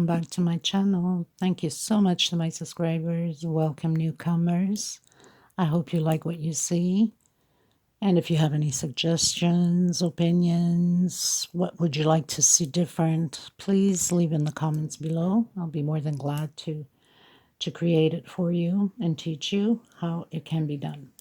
back to my channel. Thank you so much to my subscribers. Welcome newcomers. I hope you like what you see. And if you have any suggestions, opinions, what would you like to see different, please leave in the comments below. I'll be more than glad to create it for you and teach you how it can be done.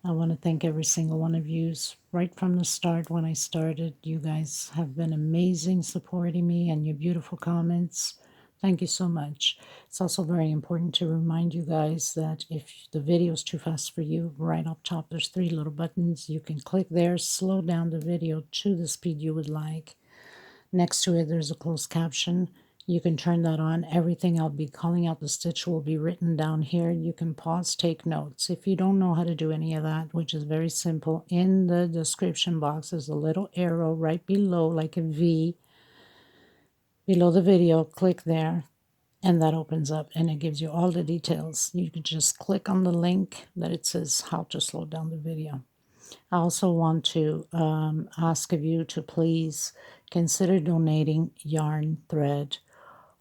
I want to thank every single one of you right from the start. When I started, you guys have been amazing supporting me and your beautiful comments. Thank you so much. It's also very important to remind you guys that if the video is too fast for you, right up top there's 3 little buttons. You can click there, slow down the video to the speed you would like. Next to it there's a closed caption. You can turn that on. Everything I'll be calling out the stitch will be written down here. You can pause, take notes. If you don't know how to do any of that, which is very simple, in the description box there's a little arrow right below, like a V, below the video. Click there, and that opens up, and it gives you all the details. You can just click on the link that it says how to slow down the video. I also want to ask of you to please consider donating yarn, thread,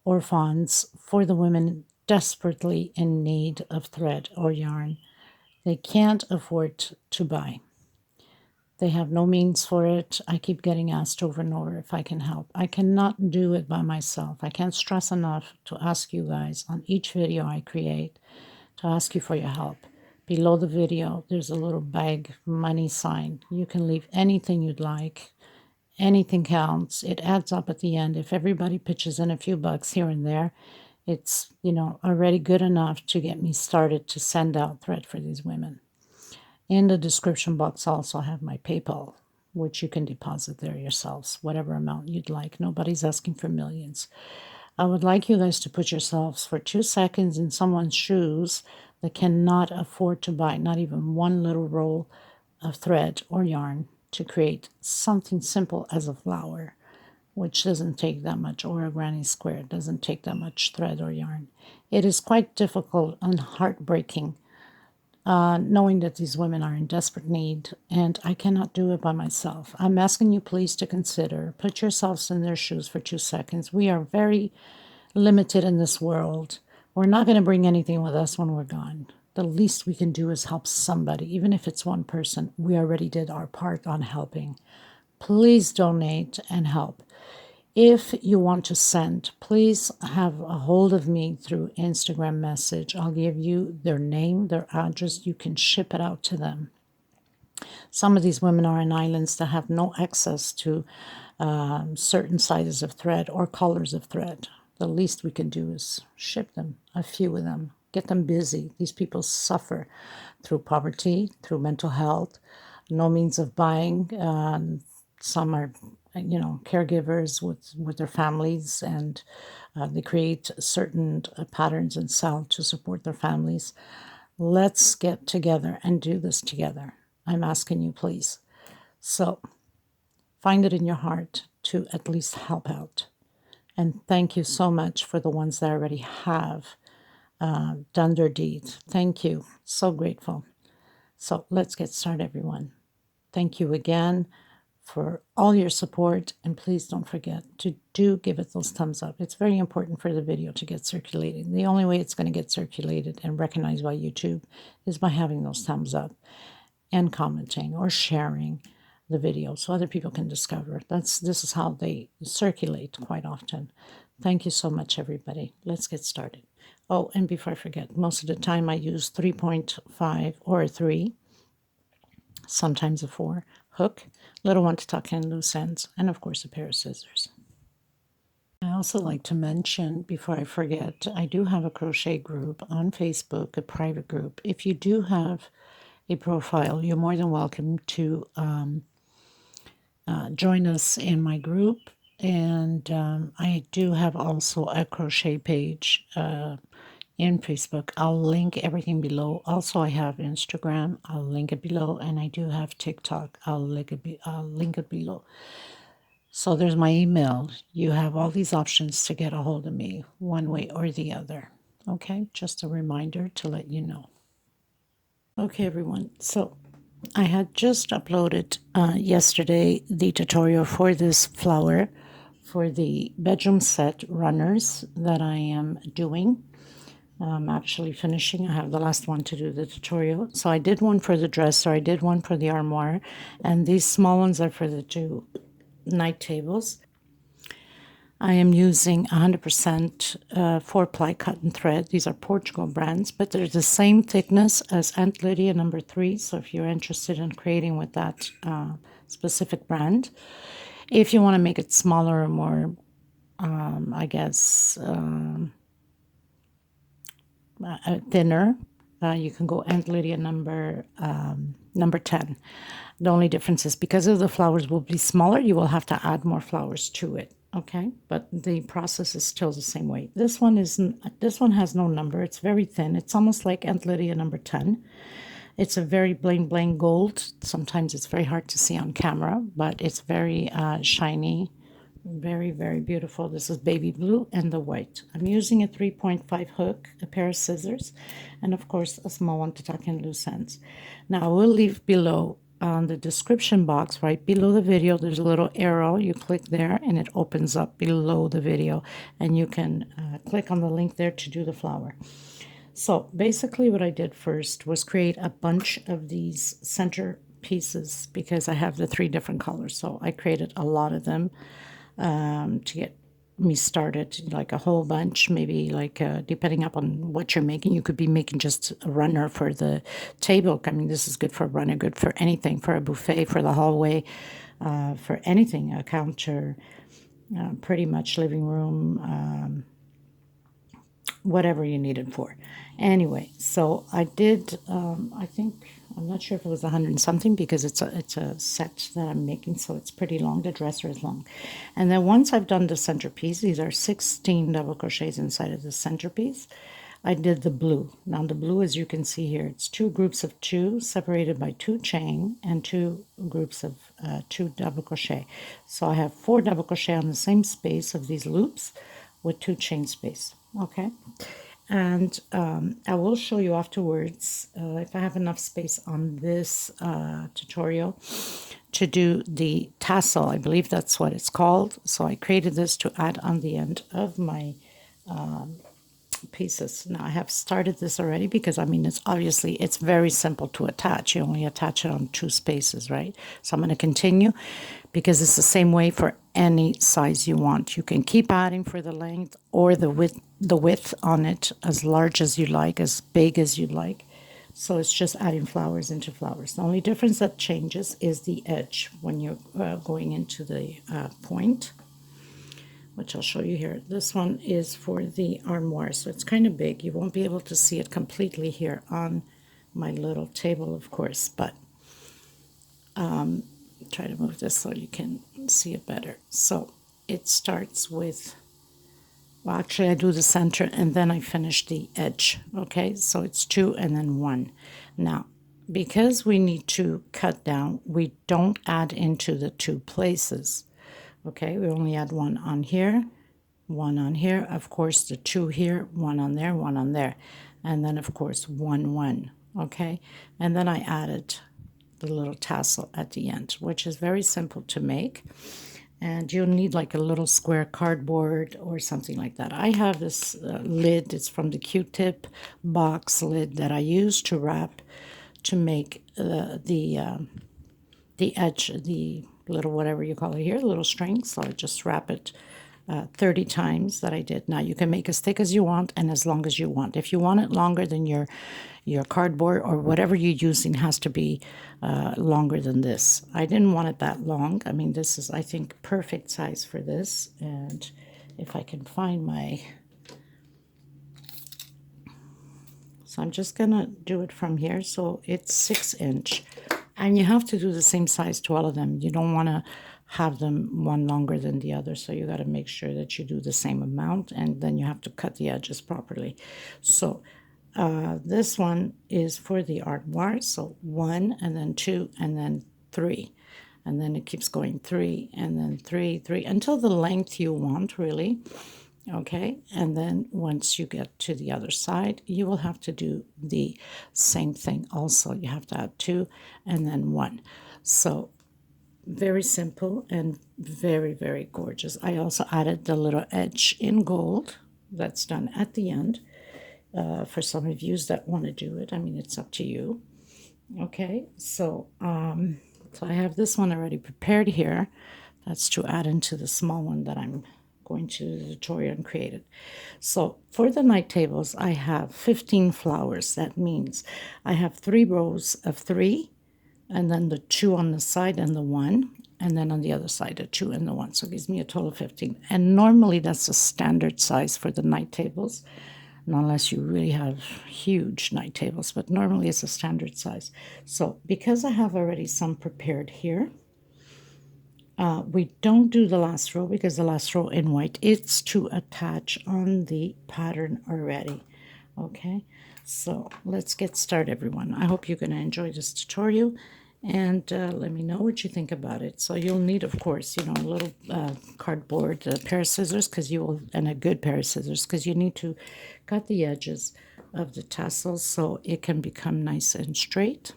or funds for the women desperately in need of thread or yarn. They can't afford to buy. They have no means for it. I keep getting asked over and over if I can help. I cannot do it by myself. I can't stress enough to ask you guys on each video I create to ask you for your help. Below the video, there's a little bag money sign. You can leave anything you'd like. Anything counts. It adds up at the end. If everybody pitches in a few bucks here and there, it's, already good enough to get me started to send out thread for these women. In the description box, I also have my PayPal, which you can deposit there yourselves, whatever amount you'd like. Nobody's asking for millions. I would like you guys to put yourselves for 2 seconds in someone's shoes that cannot afford to buy not even one little roll of thread or yarn to create something simple as a flower, which doesn't take that much, or a granny square. It doesn't take that much thread or yarn. It is quite difficult and heartbreaking knowing that these women are in desperate need, and I cannot do it by myself. I'm asking you please to consider, put yourselves in their shoes for 2 seconds. We are very limited in this world. We're not going to bring anything with us when we're gone. The least we can do is help somebody, even if it's one person. We already did our part on helping. Please donate and help. If you want to send, please have a hold of me through Instagram message. I'll give you their name, their address. You can ship it out to them. Some of these women are in islands that have no access to certain sizes of thread or colors of thread. The least we can do is ship them, a few of them. Get them busy. These people suffer through poverty, through mental health, no means of buying. Some are, caregivers with their families, and they create certain patterns and sell to support their families. Let's get together and do this together. I'm asking you, please. So find it in your heart to at least help out. And thank you so much for the ones that already have done their deeds. Thank you. So grateful. So let's get started, everyone. Thank you again for all your support, and please don't forget to give it those thumbs up. It's very important for the video to get circulated. The only way it's going to get circulated and recognized by YouTube is by having those thumbs up and commenting or sharing the video so other people can discover it. This is how they circulate quite often. Thank you so much, everybody. Let's get started. Oh, and before I forget, most of the time I use 3.5 or a 3, sometimes a 4 hook, little one to tuck in loose ends, and of course a pair of scissors. I also like to mention, before I forget, I do have a crochet group on Facebook, a private group. If you do have a profile, you're more than welcome to join us in my group. And I do have also a crochet page in Facebook. I'll link everything below. Also, I have Instagram. I'll link it below. And I do have TikTok. I'll link it below. So there's my email. You have all these options to get a hold of me one way or the other. Okay, just a reminder to let you know. Okay, everyone. So I had just uploaded yesterday the tutorial for this flower for the bedroom set runners that I am doing. I'm actually finishing. I have the last one to do the tutorial. So I did one for the dresser, I did one for the armoire, and these small ones are for the two night tables. I am using 100% 4-ply cotton thread. These are Portugal Brands, but they're the same thickness as Aunt Lydia number 3. So if you're interested in creating with that specific brand, if you want to make it smaller or more, I guess, thinner, you can go Aunt Lydia number 10. The only difference is because of the flowers will be smaller, you will have to add more flowers to it. Okay, but the process is still the same way. This one has no number. It's very thin. It's almost like Aunt Lydia number 10. It's a very bling bling gold. Sometimes it's very hard to see on camera, but it's very shiny. Very, very beautiful. This is baby blue and the white. I'm using a 3.5 hook, a pair of scissors, and of course a small one to tuck in loose ends. Now I will leave below on the description box, right below the video, there's a little arrow. You click there and it opens up below the video, and you can click on the link there to do the flower. So basically what I did first was create a bunch of these center pieces because I have the 3 different colors. So I created a lot of them to get me started, like a whole bunch, maybe like depending upon what you're making. You could be making just a runner for the table. I mean, this is good for a runner, good for anything, for a buffet, for the hallway, for anything, a counter, pretty much living room, whatever you need it for. Anyway, so I did, I think, I'm not sure if it was 100 and something because it's a set that I'm making, so it's pretty long. The dresser is long. And then once I've done the centerpiece, these are 16 double crochets inside of the centerpiece, I did the blue. Now the blue, as you can see here, it's 2 groups of 2 separated by 2 chain and 2 groups of 2 double crochet. So I have 4 double crochet on the same space of these loops with 2 chain space. Okay, and I will show you afterwards if I have enough space on this tutorial to do the tassel. I believe that's what it's called. So I created this to add on the end of my pieces. Now I have started this already because I mean it's very simple to attach. You only attach it on 2 spaces, right? So I'm going to continue because it's the same way for any size you want. You can keep adding for the length or the width on it, as large as you like, as big as you like. So it's just adding flowers into flowers. The only difference that changes is the edge when you're going into the point, which I'll show you here. This one is for the armoire, so it's kind of big. You won't be able to see it completely here on my little table, of course, but try to move this so you can see it better. So it starts with, well, actually I do the center and then I finish the edge. Okay, so it's 2 and then 1. Now, because we need to cut down, we don't add into the 2 places. Okay, we only add 1 on here, 1 on here, of course the 2 here, 1 on there, 1 on there, and then of course 1, 1. Okay, and then I added the little tassel at the end, which is very simple to make. And you'll need like a little square cardboard or something like that. I have this lid. It's from the Q-tip box lid that I use to wrap, to make the edge, the little whatever you call it here, the little string. So I just wrap it 30 times that I did. Now you can make as thick as you want and as long as you want. If you want it longer than your cardboard or whatever you're using has to be longer than this. I didn't want it that long. I mean, this is, I think, perfect size for this. And if I can find my... So I'm just going to do it from here. So it's 6-inch. And you have to do the same size to all of them. You don't want to have them one longer than the other. So you got to make sure that you do the same amount. And then you have to cut the edges properly. So... this one is for the armoire, so 1 and then 2 and then 3, and then it keeps going 3 and then 3, 3 until the length you want, really. Okay, and then once you get to the other side, you will have to do the same thing also. You have to add 2 and then 1. So very simple and very, very gorgeous. I also added the little edge in gold that's done at the end. For some of you that want to do it, I mean, it's up to you. Okay, so I have this one already prepared here. That's to add into the small one that I'm going to the tutorial and create it. So for the night tables, I have 15 flowers. That means I have 3 rows of 3, and then the 2 on the side and the 1, and then on the other side the 2 and the 1. So it gives me a total of 15. And normally that's a standard size for the night tables, unless you really have huge night tables, but normally it's a standard size. So because I have already some prepared here, we don't do the last row because the last row in white, it's to attach on the pattern already. Okay, so let's get started, everyone. I hope you're going to enjoy this tutorial, and let me know what you think about it. So you'll need, of course, you know, a little cardboard, a pair of scissors, and a good pair of scissors, because you need to cut the edges of the tassels so it can become nice and straight.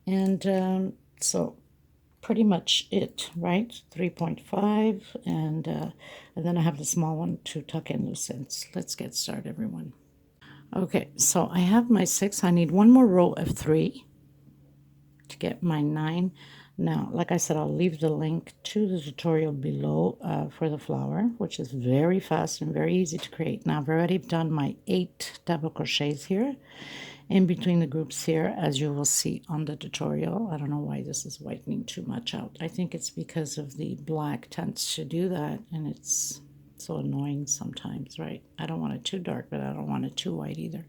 And so pretty much it, right? 3.5, and then I have the small one to tuck in loose ends. Let's get started, everyone. Okay, so I have my 6. I need one more row of 3 to get my 9. Now, like I said, I'll leave the link to the tutorial below for the flower, which is very fast and very easy to create. Now, I've already done my 8 double crochets here in between the groups here, as you will see on the tutorial. I don't know why this is whitening too much out. I think it's because of the black tends to do that, and it's so annoying sometimes, right? I don't want it too dark, but I don't want it too white either.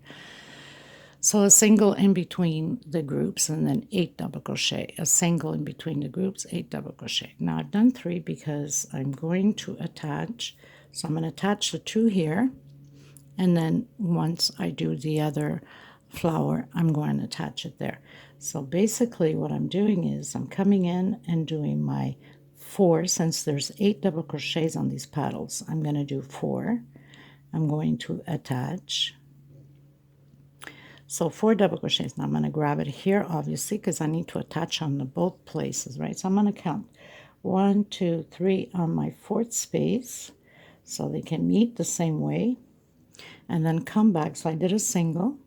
So a single in between the groups, and then 8 double crochet. A single in between the groups, 8 double crochet. Now I've done 3 because I'm going to attach. So I'm going to attach the 2 here, and then once I do the other flower, I'm going to attach it there. So basically what I'm doing is I'm coming in and doing my 4. Since there's 8 double crochets on these paddles, I'm going to do 4. I'm going to attach. So 4 double crochets. Now I'm going to grab it here, obviously, because I need to attach on the both places, right? So I'm going to count 1, 2, 3 on my 4th space, so they can meet the same way, and then come back. So I did a single,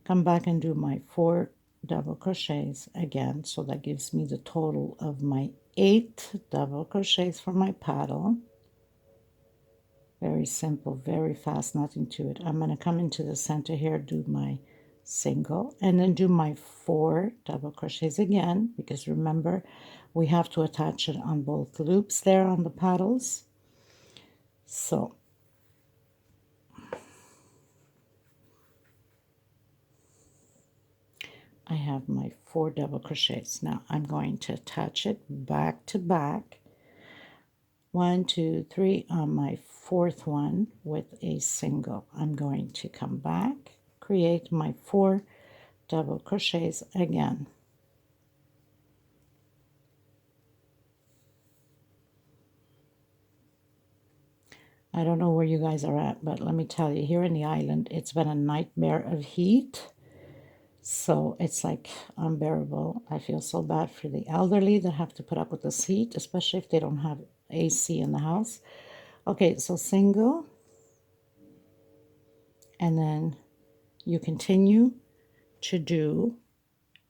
come back and do my 4 double crochets again. So that gives me the total of my 8 double crochets for my paddle. Very simple, very fast, nothing to it. I'm going to come into the center here, do my single, and then do my 4 double crochets again, because remember, we have to attach it on both loops there on the paddles. So I have my 4 double crochets. Now I'm going to attach it back to back. 1, 2, 3 on my 4th one with a single. I'm going to come back, create my 4 double crochets again. I don't know where you guys are at, but let me tell you, here in the island, it's been a nightmare of heat. So it's like unbearable. I feel so bad for the elderly that have to put up with this heat, especially if they don't have AC in the house. Okay, so single, and then you continue to do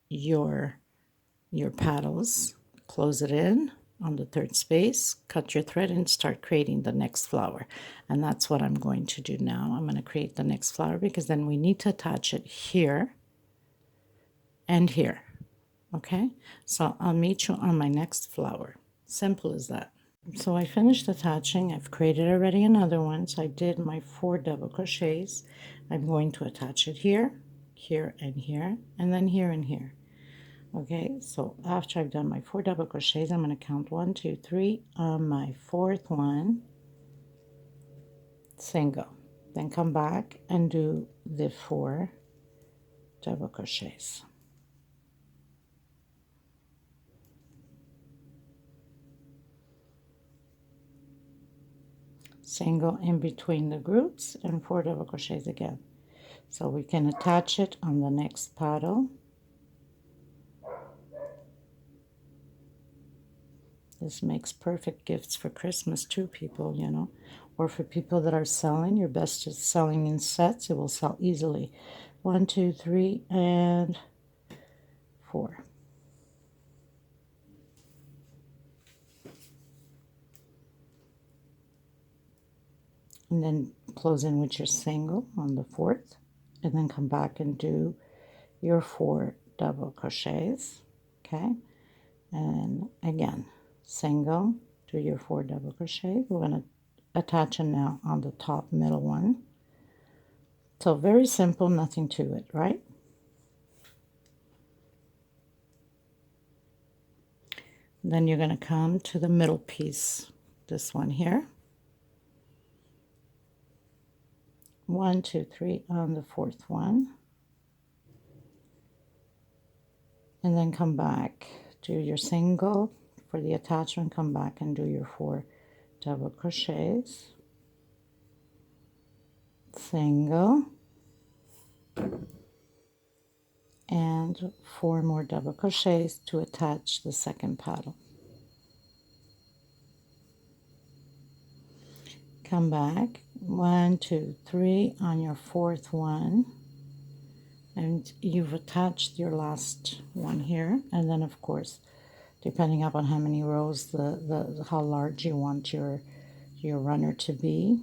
your paddles, close it in on the 3rd space, cut your thread, and start creating the next flower. And that's what I'm going to do now. I'm going to create the next flower, because then we need to attach it here and here. Okay, so I'll meet you on my next flower. Simple as that. So I finished attaching. I've created already another one. So I did my 4 double crochets. I'm going to attach it here, here, and here, and then here and here. Okay, so after I've done my 4 double crochets, I'm going to count 1, 2, 3 on my 4th one, single. Then come back and do the 4 double crochets. Single in between the groups and 4 double crochets again. So we can attach it on the next paddle. This makes perfect gifts for Christmas too, people, you know, or for people that are selling. Your best is selling in sets. It will sell easily. 1, 2, 3, and 4. And then close in with your single on the 4th, and then come back and do your 4 double crochets. Okay, and again, single, do your 4 double crochets. We're going to attach them now on the top middle one. So very simple, nothing to it, right? Then you're going to come to the middle piece, this one here. 1, 2, 3 on the 4th one. And then come back, do your single for the attachment, come back and do your 4 double crochets. Single. And 4 more double crochets to attach the second paddle. Come back, 1, 2, 3 on your 4th one, and you've attached your last one here. And then of course, depending upon how many rows, how large you want your runner to be.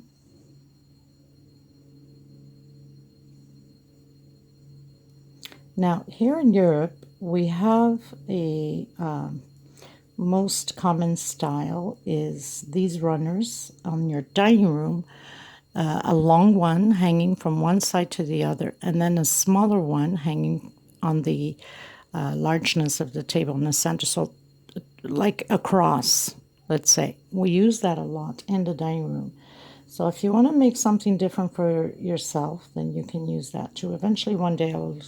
Now here in Europe we have a most common style is these runners on your dining room, a long one hanging from one side to the other, and then a smaller one hanging on the largeness of the table in the center, so like a cross, let's say. We use that a lot in the dining room. So if you want to make something different for yourself, then you can use that too. Eventually one day I'll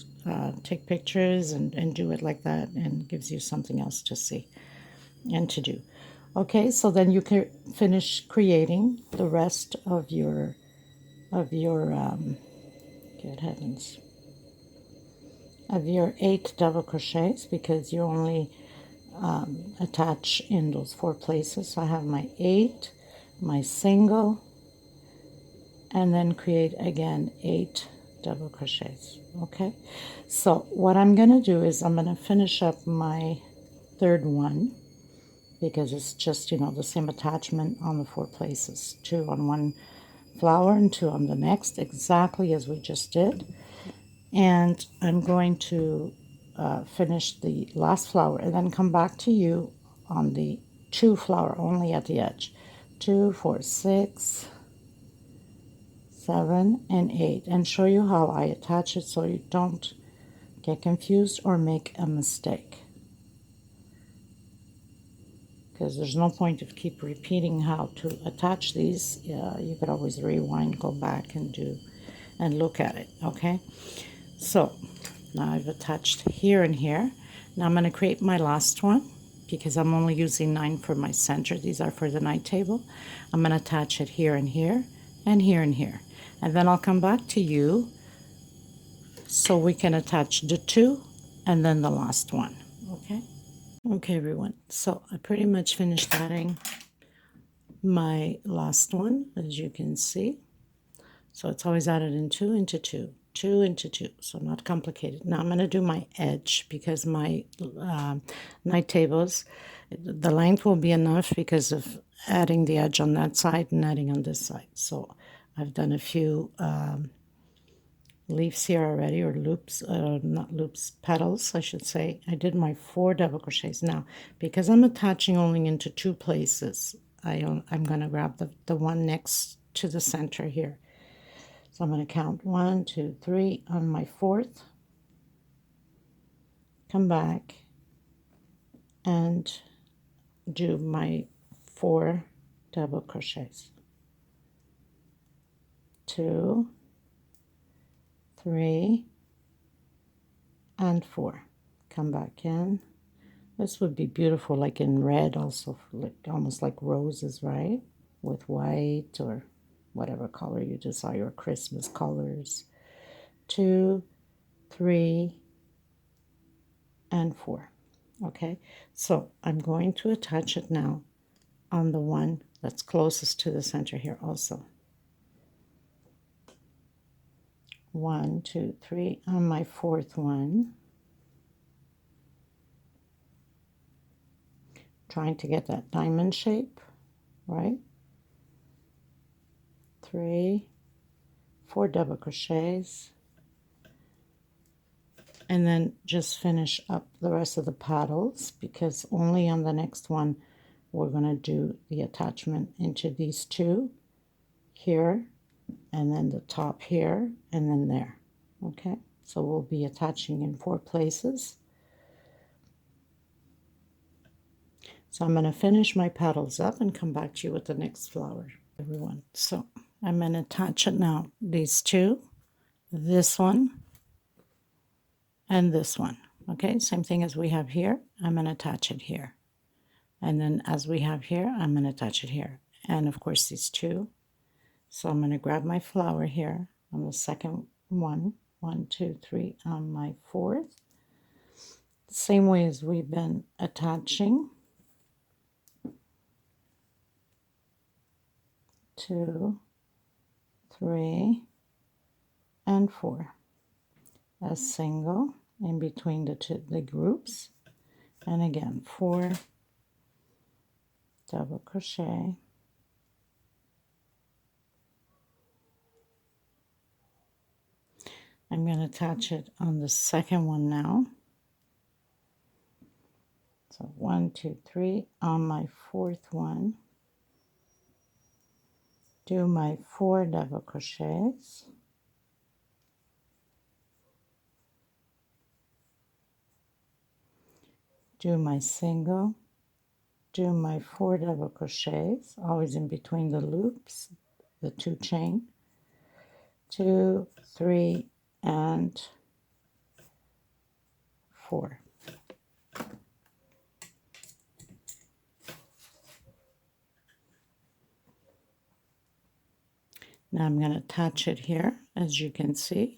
take pictures and do it like that, and gives you something else to see and to do. Okay, so then you can finish creating the rest of your good heavens, of your 8 double crochets, because you only attach in those 4 places. So I have my 8, my single, and then create again 8 double crochets. Okay, so what I'm going to do is I'm going to finish up my 3rd one, because it's just, you know, the same attachment on the 4 places, 2 on one flower and 2 on the next, exactly as we just did. And I'm going to finish the last flower and then come back to you on the 2 flower only at the edge. 2, 4, 6, 7, and 8, and show you how I attach it so you don't get confused or make a mistake, because there's no point of keep repeating how to attach these. You could always rewind, go back and do and look at it. Okay, so now I've attached here and here. Now I'm going to create my last one, because I'm only using 9 for my center. These are for the night table. I'm going to attach it here and here and here and here, and then I'll come back to you so we can attach the 2 and then the last one. Okay. Okay, everyone, so I pretty much finished adding my last one, as you can see. So it's always added in 2 into 2, 2 into 2, so not complicated. Now I'm going to do my edge, because my night tables, the length will be enough because of adding the edge on that side and adding on this side. So I've done a few leaves here already, or loops, not loops, petals I should say. I did my 4 double crochets. Now because I'm attaching only into 2 places, I'm going to grab the one next to the center here. So I'm going to count 1, 2, 3 on my 4th, come back and do my 4 double crochets. 2, 3, and 4. Come back in. This would be beautiful, like in red, also, like almost like roses, right? With white or whatever color you desire, Christmas colors. 2, 3, and 4. Okay, so I'm going to attach it now on the one that's closest to the center here also. 1, 2, 3 on my fourth one. Trying to get that diamond shape, right? 3, 4 double crochets, and then just finish up the rest of the paddles, because only on the next one we're going to do the attachment into these two here, and then the top here, and then there. Okay, so we'll be attaching in 4 places. So I'm going to finish my petals up and come back to you with the next flower, everyone. So I'm going to attach it now, these two, this one, and this one. Okay, same thing as we have here. I'm going to attach it here. And then as we have here, I'm going to attach it here. And of course these two. So I'm going to grab my flower here on the second one. 1, 2, 3 on my fourth. Same way as we've been attaching. 2, 3, and 4. A single in between the groups, and again 4 double crochet, I'm going to attach it on the second one now. So 1, 2, 3 on my fourth one, do my 4 double crochets, do my single, do my 4 double crochets, always in between the loops, the 2 chain, 2, 3, and 4. Now I'm going to attach it here, as you can see.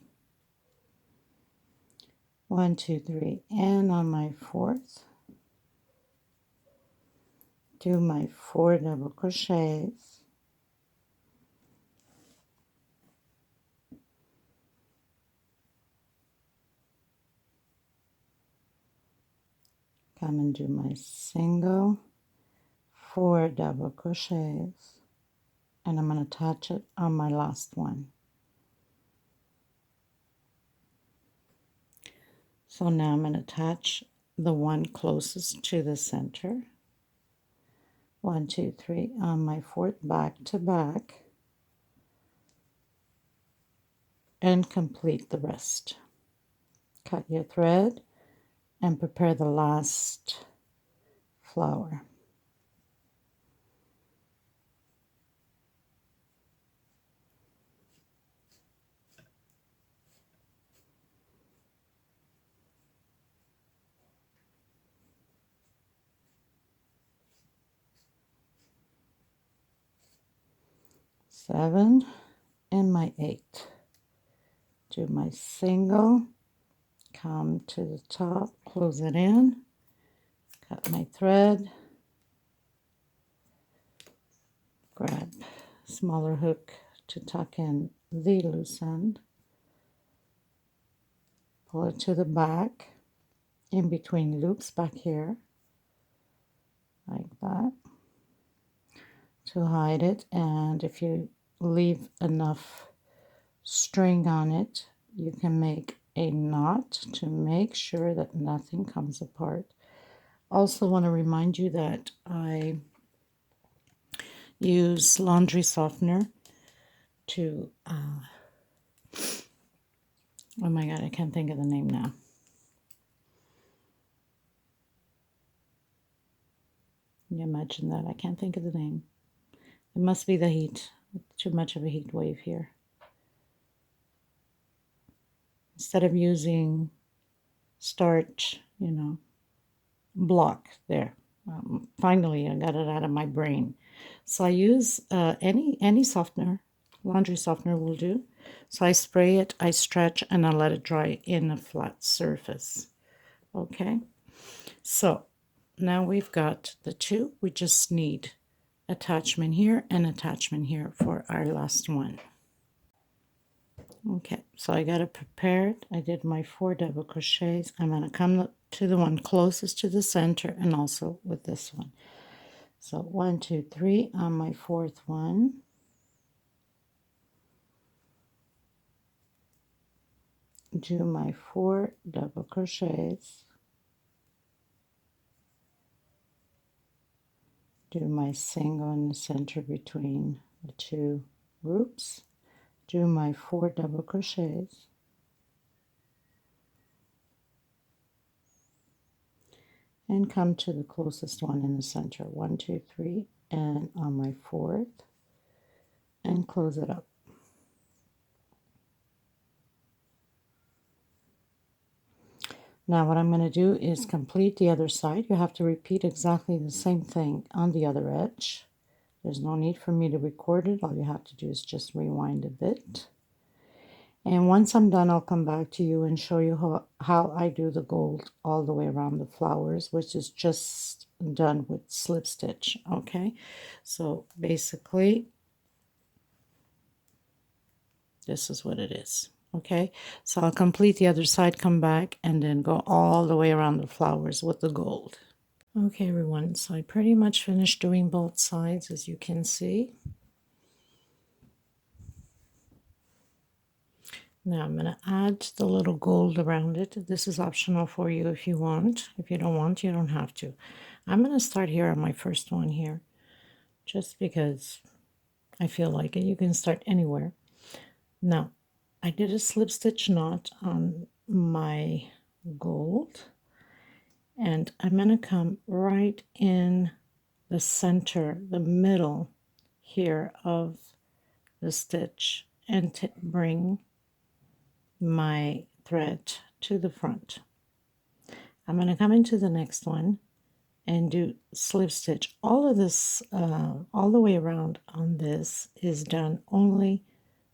1, 2, 3, and on my fourth, do my 4 double crochets, come and do my single, 4 double crochets, and I'm going to attach it on my last one. So now I'm going to attach the one closest to the center. 1, 2, 3 on my fourth, back to back, and complete the rest. Cut your thread and prepare the last flower. Seven and my 8. Do my single, come to the top, close it in, cut my thread, grab smaller hook to tuck in the loose end, pull it to the back, in between loops back here, like that, to hide it. And if you leave enough string on it, you can make a knot to make sure that nothing comes apart. Also want to remind you that I use laundry softener to oh my god, I can't think of the name now. Can you imagine that? I can't think of the name. It must be the heat. Too much of a heat wave here. Instead of using starch, you know, block there. Finally, I got it out of my brain. So I use any softener, laundry softener will do. So I spray it, I stretch, and I let it dry in a flat surface. Okay, So now we've got the two. We just need attachment here and attachment here for our last one. Okay, so I got it prepared. I did my 4 double crochets. I'm going to come to the one closest to the center and also with this one. So 1, 2, 3 on my 4th one. Do my 4 double crochets. Do my single in the center between the 2 groups. Do my 4 double crochets. And come to the closest one in the center. 1, 2, 3, and on my 4th, and close it up. Now what I'm going to do is complete the other side. You have to repeat exactly the same thing on the other edge. There's no need for me to record it. All you have to do is just rewind a bit. And once I'm done, I'll come back to you and show you how I do the gold all the way around the flowers, which is just done with slip stitch. Okay, so basically this is what it is. Okay, so I'll complete the other side, come back, and then go all the way around the flowers with the gold. Okay, everyone, so I pretty much finished doing both sides, as you can see. Now I'm going to add the little gold around it. This is optional for you if you want. If you don't want, you don't have to. I'm going to start here on my first one here, just because I feel like it. You can start anywhere. Now, I did a slip stitch knot on my gold, and I'm going to come right in the center, the middle here of the stitch, and bring my thread to the front. I'm going to come into the next one and do slip stitch. All of this, all the way around on this is done only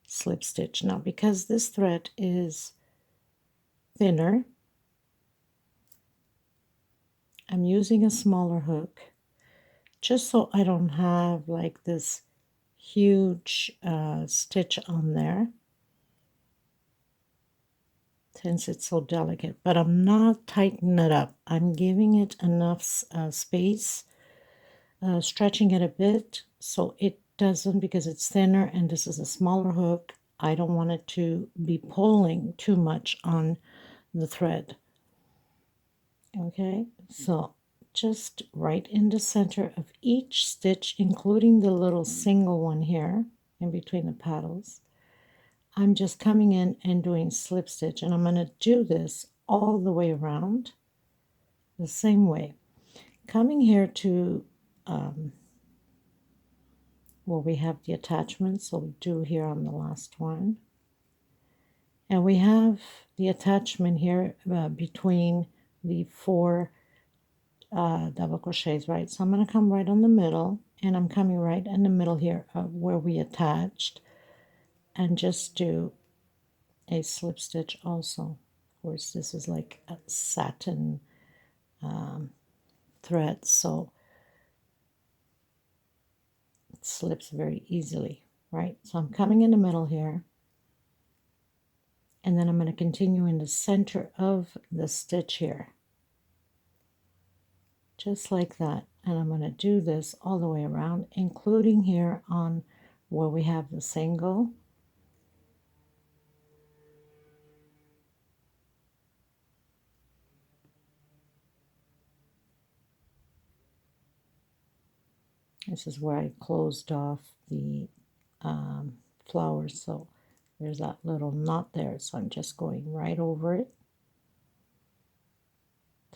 slip stitch. Now, because this thread is thinner, I'm using a smaller hook just so I don't have like this huge stitch on there, since it's so delicate, but I'm not tightening it up. I'm giving it enough space, stretching it a bit so it doesn't, because it's thinner and this is a smaller hook, I don't want it to be pulling too much on the thread. Okay, so just right in the center of each stitch, including the little single one here in between the petals, I'm just coming in and doing slip stitch, and I'm going to do this all the way around the same way. Coming here to where we have the attachment, so we do here on the last one. And we have the attachment here between the 4 double crochets, right? So I'm going to come right on the middle, and I'm coming right in the middle here where we attached, and just do a slip stitch also. Of course, this is like a satin thread, so it slips very easily, right? So I'm coming in the middle here, and then I'm going to continue in the center of the stitch here, just like that. And I'm going to do this all the way around, including here on where we have the single. This is where I closed off the flowers, so there's that little knot there, so I'm just going right over it.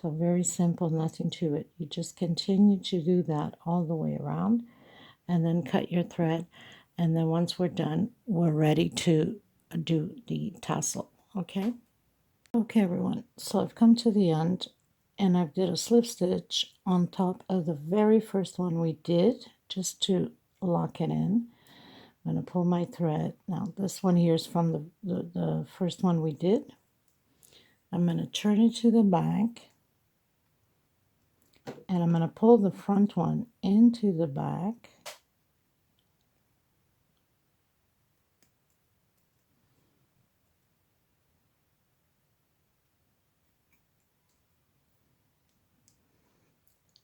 So very simple, nothing to it. You just continue to do that all the way around, and then cut your thread, and then once we're done, we're ready to do the tassel. Okay, everyone, so I've come to the end, and I've did a slip stitch on top of the very first one we did, just to lock it in. I'm going to pull my thread. Now this one here is from the first one we did. I'm going to turn it to the back, And I'm going to pull the front one into the back.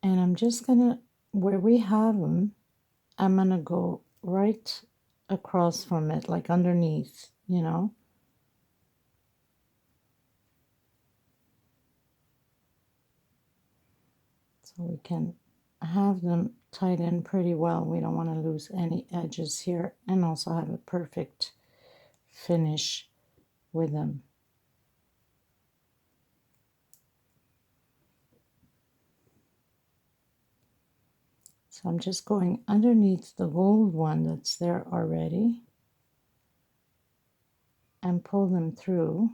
And I'm just going to, where we have them, I'm going to go right across from it, like underneath, you know. So we can have them tied in pretty well. We don't want to lose any edges here, and also have a perfect finish with them. So I'm just going underneath the gold one that's there already and pull them through.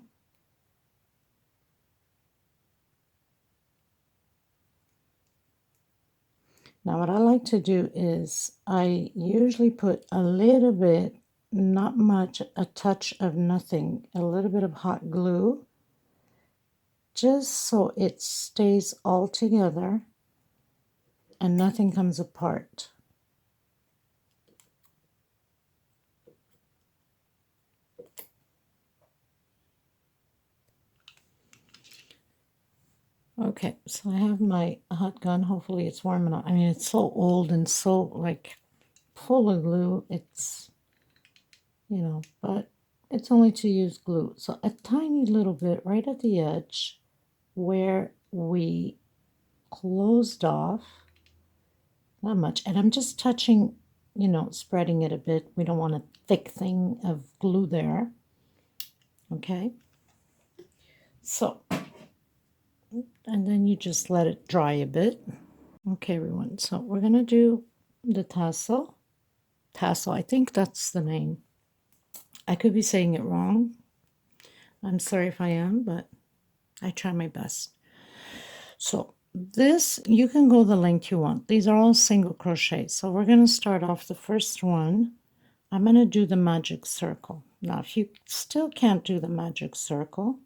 Now what I like to do is I usually put a little bit, not much, a touch of nothing, a little bit of hot glue, just so it stays all together and nothing comes apart. Okay, so I have my hot gun. Hopefully it's warm enough. I mean, it's so old and so like full of glue. It's, you know, but it's only to use glue. So a tiny little bit right at the edge where we closed off, not much. And I'm just touching, you know, spreading it a bit. We don't want a thick thing of glue there. Okay. So, and then you just let it dry a bit. Okay, everyone. So we're going to do the tassel. Tassel, I think that's the name. I could be saying it wrong. I'm sorry if I am, but I try my best. So this, you can go the length you want. These are all single crochet. So we're going to start off the first one. I'm going to do the magic circle. Now, if you still can't do the magic circle,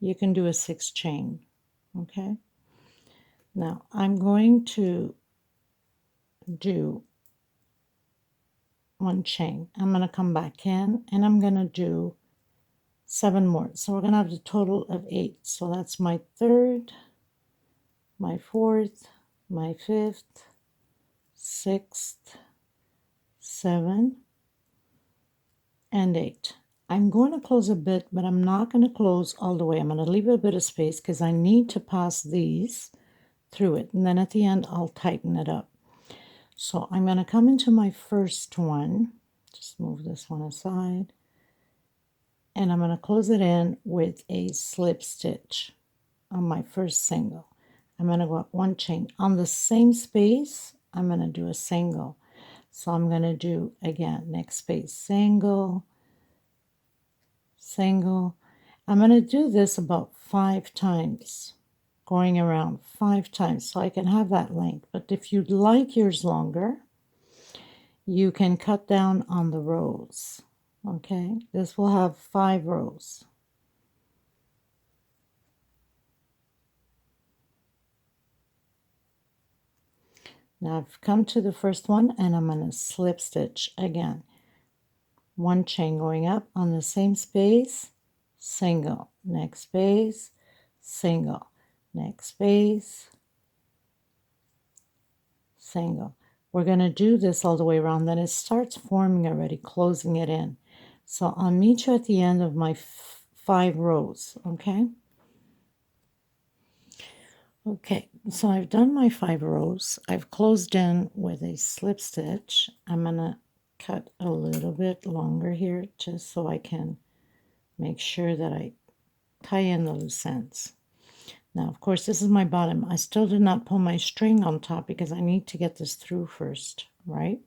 you can do a 6 chain. Okay. Now, I'm going to do 1 chain. I'm going to come back in and I'm going to do 7 more. So we're going to have a total of 8. So that's my 3rd, my 4th, my 5th, 6th, 7, and 8. I'm going to close a bit, but I'm not going to close all the way. I'm going to leave a bit of space because I need to pass these through it. And then at the end, I'll tighten it up. So I'm going to come into my first one. Just move this one aside. And I'm going to close it in with a slip stitch on my first single. I'm going to go up 1 chain. On the same space, I'm going to do a single. So I'm going to do, again, next space, single, single. I'm going to do this about 5 times, going around 5 times, so I can have that length. But if you'd like yours longer, you can cut down on the rows. Okay, this will have 5 rows. Now I've come to the first one and I'm going to slip stitch again. 1 chain going up on the same space, single, next space, single, next space, single. We're going to do this all the way around. Then it starts forming already, closing it in. So I'll meet you at the end of my 5 rows, okay? Okay, so I've done my 5 rows. I've closed in with a slip stitch. I'm going to cut a little bit longer here just so I can make sure that I tie in the loose ends. Now, of course, this is my bottom. I still did not pull my string on top because I need to get this through first, right?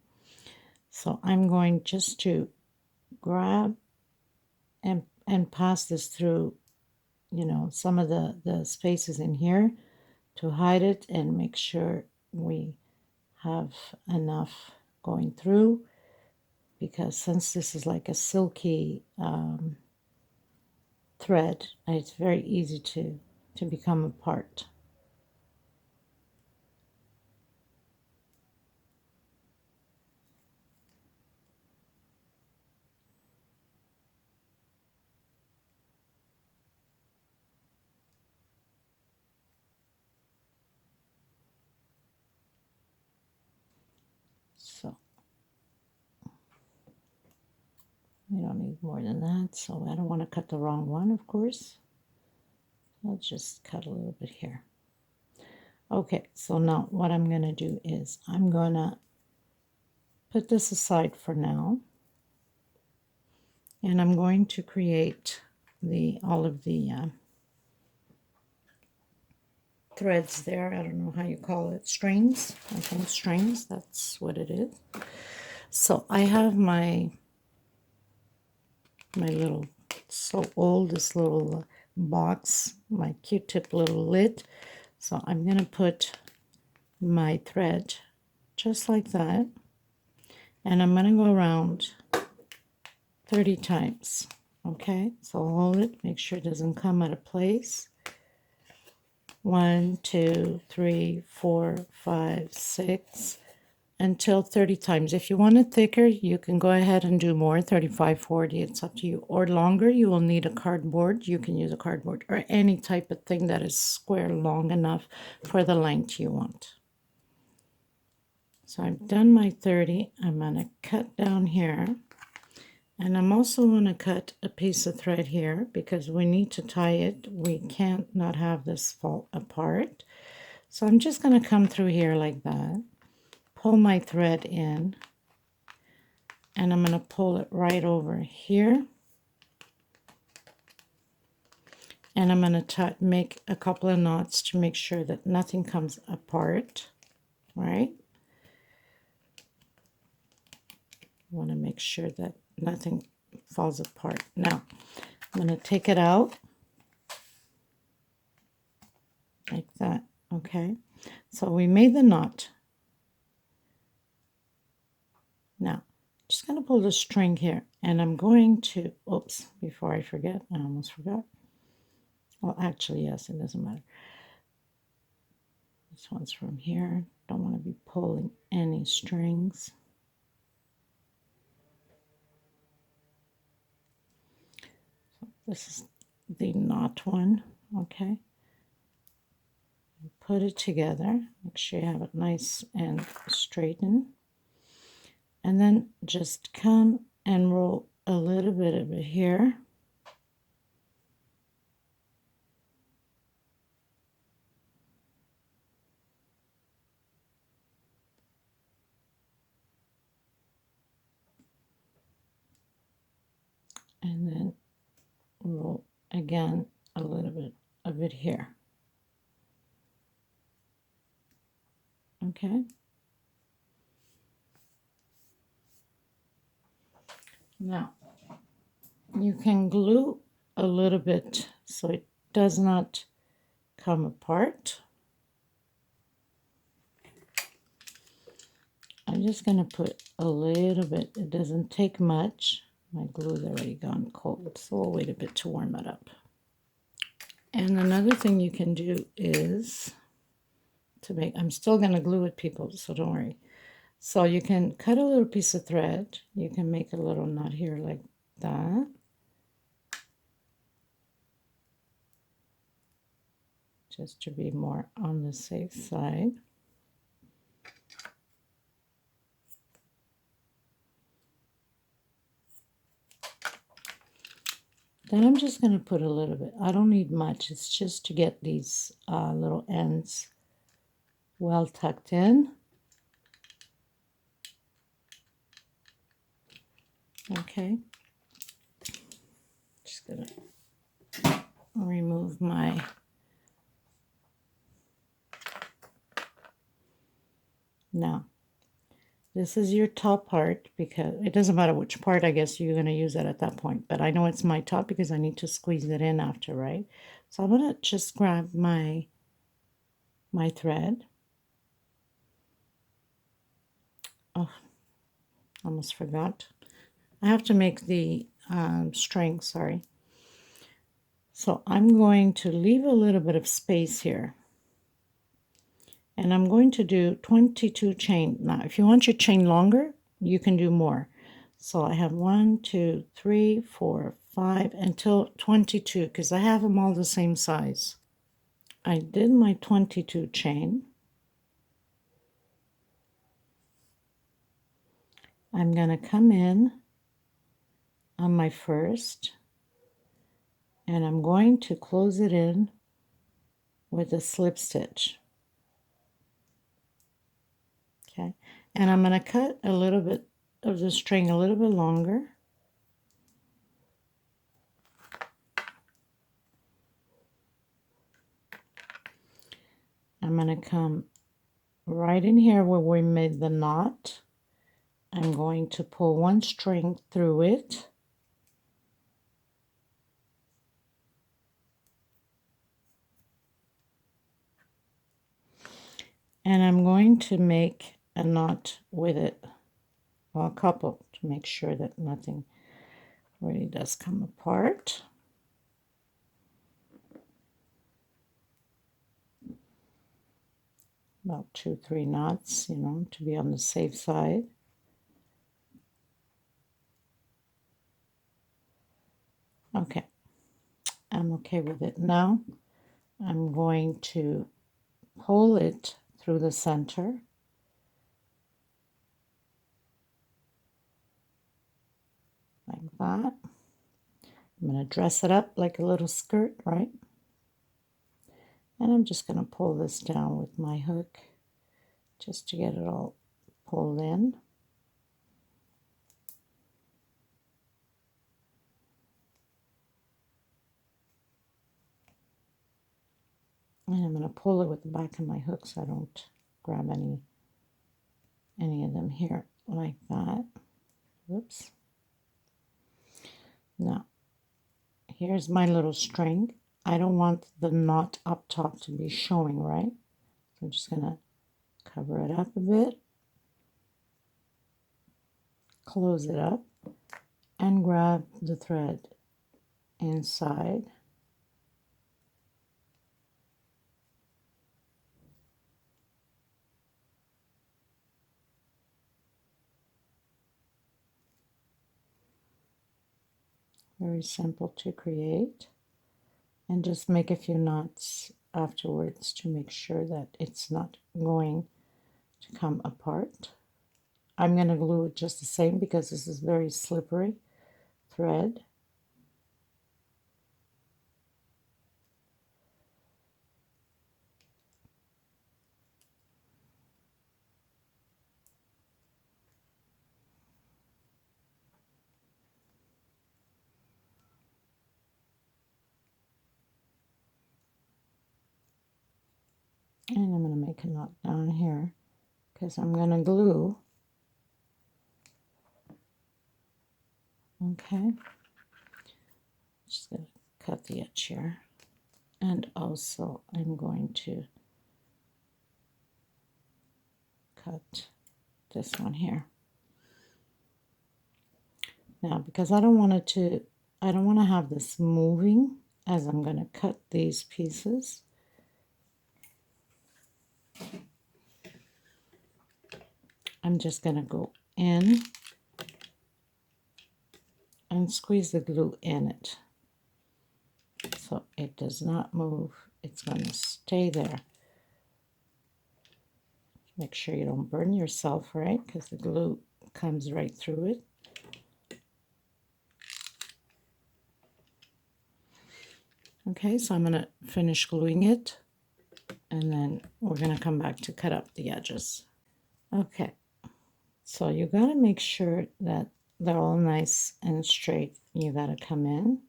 So I'm going just to grab and pass this through, you know, some of the spaces in here to hide it and make sure we have enough going through, because since this is like a silky thread, it's very easy to become a part. We don't need more than that, so I don't want to cut the wrong one, of course. I'll just cut a little bit here. Okay, so now what I'm going to do is I'm going to put this aside for now, and I'm going to create all of the threads there. I don't know how you call it, strings. I think strings, that's what it is. So I have my little, so old, this little box, my Q-tip little lid. So I'm going to put my thread just like that, and I'm going to go around 30 times. Okay, so hold it, make sure it doesn't come out of place. 1, 2, 3, 4, 5, 6, until 30 times. If you want it thicker, you can go ahead and do more, 35, 40, it's up to you. Or longer, you will need a cardboard. You can use a cardboard or any type of thing that is square long enough for the length you want. So I've done my 30. I'm going to cut down here. And I'm also going to cut a piece of thread here because we need to tie it. We can't not have this fall apart. So I'm just going to come through here like that, pull my thread in, and I'm going to pull it right over here. And I'm going to make a couple of knots to make sure that nothing comes apart, right? I want to make sure that nothing falls apart. Now, I'm going to take it out like that, okay? So we made the knot. Now, just going to pull the string here, and I'm going to, oops, before I forget, I almost forgot. Well, actually, yes, it doesn't matter. This one's from here. Don't want to be pulling any strings. So this is the knot one, okay? Put it together. Make sure you have it nice and straightened. And then just come and roll a little bit of it here. And then roll again a little bit of it here. Okay. Now, you can glue a little bit so it does not come apart. I'm just going to put a little bit. It doesn't take much. My glue's already gone cold, so we'll wait a bit to warm it up. And another thing you can do is to make, I'm still going to glue it, people, so don't worry. So you can cut a little piece of thread. You can make a little knot here like that. Just to be more on the safe side. Then I'm just going to put a little bit. I don't need much. It's just to get these little ends well tucked in. Okay. Just going to remove my now. This is your top part, because it doesn't matter which part, I guess you're going to use it at that point. But I know it's my top because I need to squeeze it in after, right? So I'm going to just grab my thread. Oh, almost forgot. I have to make the string, sorry. So I'm going to leave a little bit of space here. And I'm going to do 22 chain. Now, if you want your chain longer, you can do more. So I have 1, 2, 3, 4, 5, until 22, because I have them all the same size. I did my 22 chain. I'm going to come in on my first, and I'm going to close it in with a slip stitch. Okay, and I'm going to cut a little bit of the string a little bit longer. I'm going to come right in here where we made the knot. I'm going to pull one string through it. And I'm going to make a knot with it, well, a couple, to make sure that nothing really does come apart. About 2-3 knots, you know, to be on the safe side. Okay, I'm okay with it. Now I'm going to pull it through the center. Like that. I'm going to dress it up like a little skirt, right? And I'm just going to pull this down with my hook just to get it all pulled in. And I'm going to pull it with the back of my hook so I don't grab any of them here like that. Whoops. Now, here's my little string. I don't want the knot up top to be showing, right? So I'm just going to cover it up a bit, close it up, and grab the thread inside. Very simple to create, and just make a few knots afterwards to make sure that it's not going to come apart. I'm going to glue it just the same because this is very slippery thread. And I'm going to make a knot down here because I'm going to glue. Okay. Just going to cut the edge here. And also I'm going to cut this one here. Now, because I don't want to have this moving as I'm going to cut these pieces. I'm just going to go in and squeeze the glue in it so it does not move. It's going to stay there. Make sure you don't burn yourself, right? Because the glue comes right through it. Okay, so I'm going to finish gluing it, and then we're going to come back to cut up the edges. Okay, so you got to make sure that they're all nice and straight. You got to come in.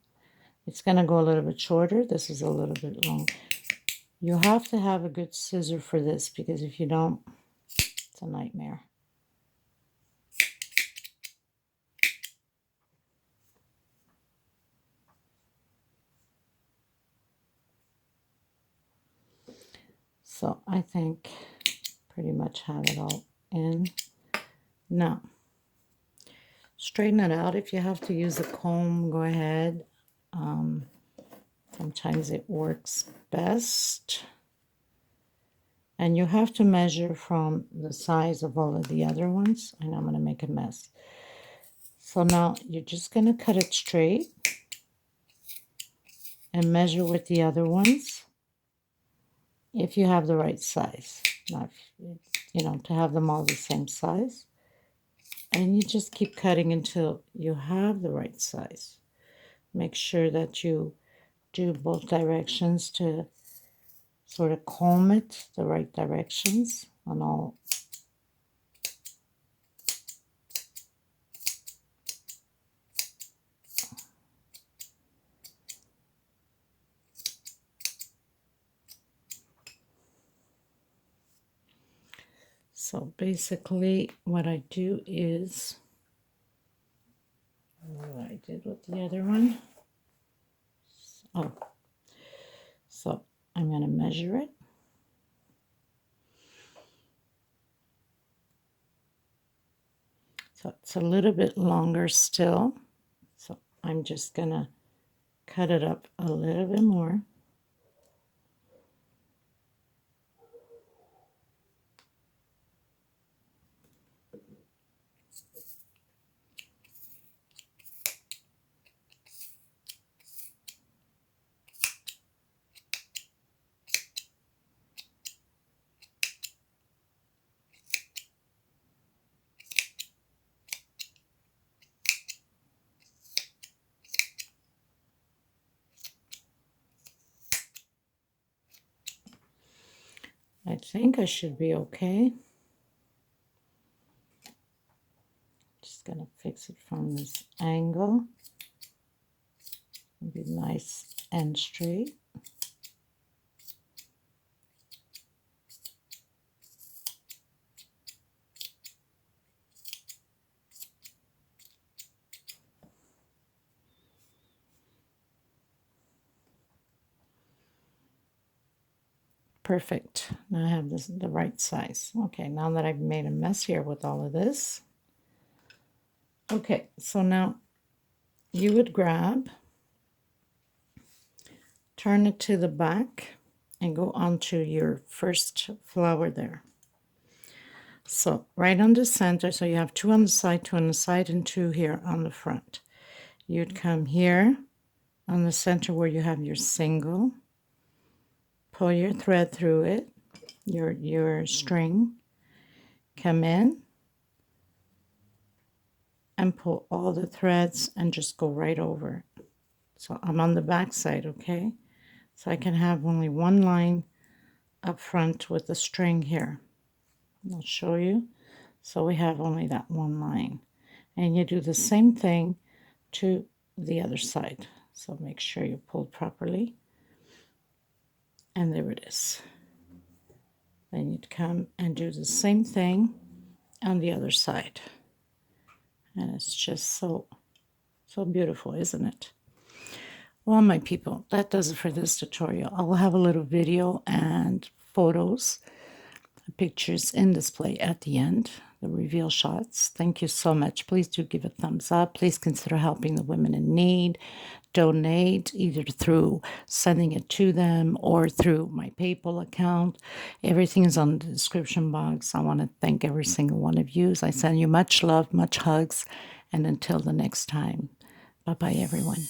It's going to go a little bit shorter. This is a little bit long. You have to have a good scissor for this, because if you don't, it's a nightmare. So I think pretty much have it all in. Now, straighten it out. If you have to use a comb, go ahead. Sometimes it works best. And you have to measure from the size of all of the other ones. And I'm going to make a mess. So now you're just going to cut it straight and measure with the other ones if you have the right size. Not, you know, to have them all the same size. And you just keep cutting until you have the right size. Make sure that you do both directions to sort of comb it the right directions on all. So basically what I do is what I did with the other one. Oh, so I'm going to measure it. So it's a little bit longer still. So I'm just going to cut it up a little bit more. I think I should be okay. Just going to fix it from this angle. It'll be nice and straight. Perfect. Now I have this the right size. Okay, now that I've made a mess here with all of this. Okay, so now you would grab, turn it to the back, and go onto your first flower there. So right on the center, so you have 2 on the side, 2 on the side, and 2 here on the front. You'd come here on the center where you have your single, pull your thread through it, your string, come in, and pull all the threads and just go right over it. So I'm on the back side, okay? So I can have only one line up front with the string here. I'll show you. So we have only that one line. And you do the same thing to the other side. So make sure you pull properly. And there it is. Then you'd come and do the same thing on the other side. And it's just so beautiful, isn't it? Well, my people, that does it for this tutorial. I will have a little video and photos, pictures in display at the end, the reveal shots. Thank you so much. Please do give a thumbs up. Please consider helping the women in need. Donate either through sending it to them or through my PayPal account. Everything is on the description box. I want to thank every single one of you. I send you much love, much hugs, and until the next time, bye-bye, everyone.